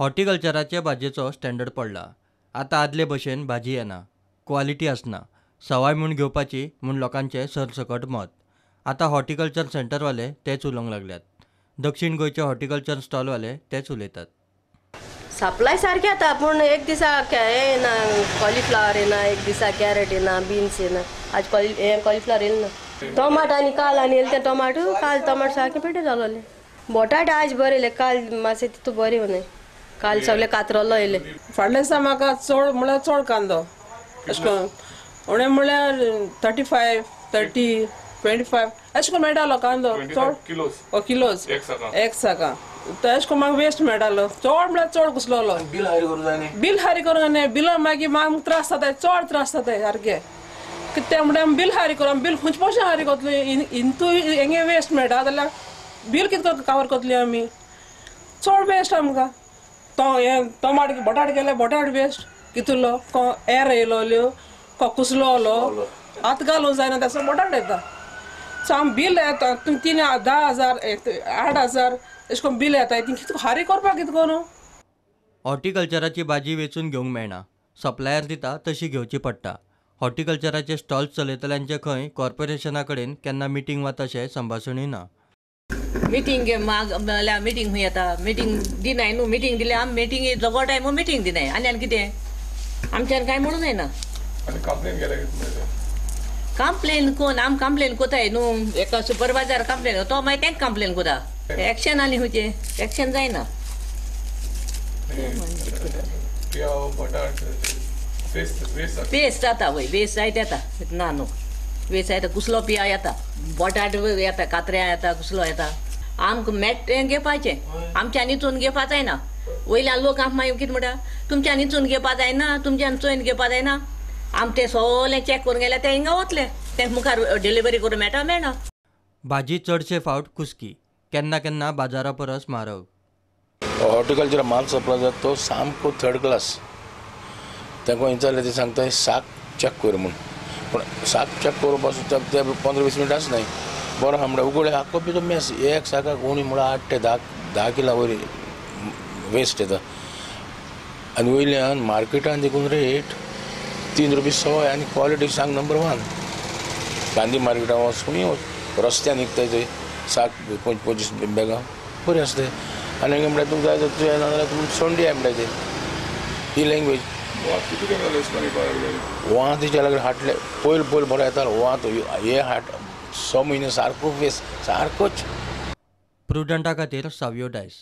हॉर्टिकल्चराचे भाजयेचो standard पडला. आतां आदले भशेन भाजी येना, क्वॉलिटी आसना, सवाय म्हूण घेवपाची म्हूण लोकांचें सरसकट मत. आतां हॉर्टिकल्चर सेंटरवाले तेच उलोवंक लागल्यात. दक्षिण गोंयचे हॉर्टिकल्चर स्टॉलवाले तेच उलयतात. सप्लाय सारकें जाता पूण एक दिसा येना कॉलीफ्लावर येना, एक दिसा कॅरेट येना, बीन्स येना. आज कॉलीफ्लावर येयले ना. टोमाट आनी काल आनी येयले ते टोमाटो काल टोमाट सारकें पेटे जालोले. बोटाट आज बरे येयले, काल मातशे तितू बरे येवनाय. काल सगळे कातरोलो येयले. फाटल्या दिसा म्हाका चड म्हळ्यार चड कांदो अशें करून उणें म्हळ्यार 35, 30, 25 अशें करून मेळटालो कांदो चड किलोज एक साका अशें करून म्हाका वेस्ट मेळटालो. चड म्हळ्यार चड घुसलोलो. बील हारी करूंक जाय. बिलां मागीर म्हाका त्रास जाताय, चड त्रास जाताय सारके. कित्याक म्हळ्यार बील हारी करूं, बील खंयचे पयशे हारी करतली. इंतू हेंगे वेस्ट मेळटा जाल्यार बील कितें कवर करतली आमी. चड वेस्ट आमकां. टोमाट बटाट गेले बटाट वेस्ट कितलो एर येयलो को कुसलो आतां घालूंक जायना तसो बटाट येता. सो आमी बील येता 10,000 8,000 अशें करून बील येता. कितें हारी करपाक कितें करूं. हॉर्टिकल्चराची भाजी वेचून घेवंक मेळना, सप्लायर दिता तशी घेवची पडटा. हॉर्टिकल्चराचे स्टॉल्स चलयतल्यांचे खंय कॉर्पोरेशना कडेन केन्ना मिटींग वा तशें संभाशणूय ना. मिटींग जाल्यार मिटींग खंय येता. मिटींग दिनाय न्हू. मिटींग दिले आमी मिटींग जगो टायम मिटींग दिनाय आनी कितें आमच्यान कांय म्हणून जायना. कंप्लेन कोण आमी कंप्लेन कोताय न्हू. एका सुपरवायझर कंप्लेन तो मागीर तेंच कंप्लेन कोता. एक्शन आनी खंयचे एक्शन जायना. वेस्ट जाता वय वेस्ट जायत येता ना न्हू. वेस्ट जायता कुसलो पिया येता, बटाट येता, कात्र्यां येता, कुसलो येता. आमकां मेट घेवपाचें आमच्यान इचून घेवपा जायना. वयल्यान लोक आमकां मागीर कितें म्हणटा तुमच्यान इचून घेवपा जायना, तुमच्यान चोयन घेवपा जायना. आमी तें सगळें चॅक करून गेल्यार ते हिंगा वतले. तेंका मुखार डिलिव्हरी करूं मेळना. भाजी चडशे फावट कुसकी, केन्ना केन्ना बाजारा परस म्हारग. हॉर्टिकल्चर माल सप्लाय जाता तो सामको थर्ड क्लास. तांकां विचारलें ते सांगताय साक चॅक कर म्हूण. पूण साक चॅक करपासून ते 15-20 मिनट आसनाय. बरो आहा म्हणल्यार उगडे आख्खो पितो मेस एक साकाक उणी म्हळ्यार 8 ते 10 किला वयर वेस्ट येता. आनी वयल्यान मार्केटान देखून रेट 3 रुपया सवाय आनी क्वॉलिटी सांग नंबर 1. गांधी मार्केटान वच खंय वच रस्त्यान विकताय थंय साक 25 बॅगां बरी आसताय. आनी हांगा म्हणल्यार तुमकां जाय जाल्यार येना जाल्यार तुमी सोंडी म्हणटाय ते ही लँग्वेज. वात तिच्या लागीं हाटले पयल बरो येतालो वात हे हाट 6 म्हयने सारको वेस्ट सारकोच. प्रुडंटा खातीर सावयो डायस.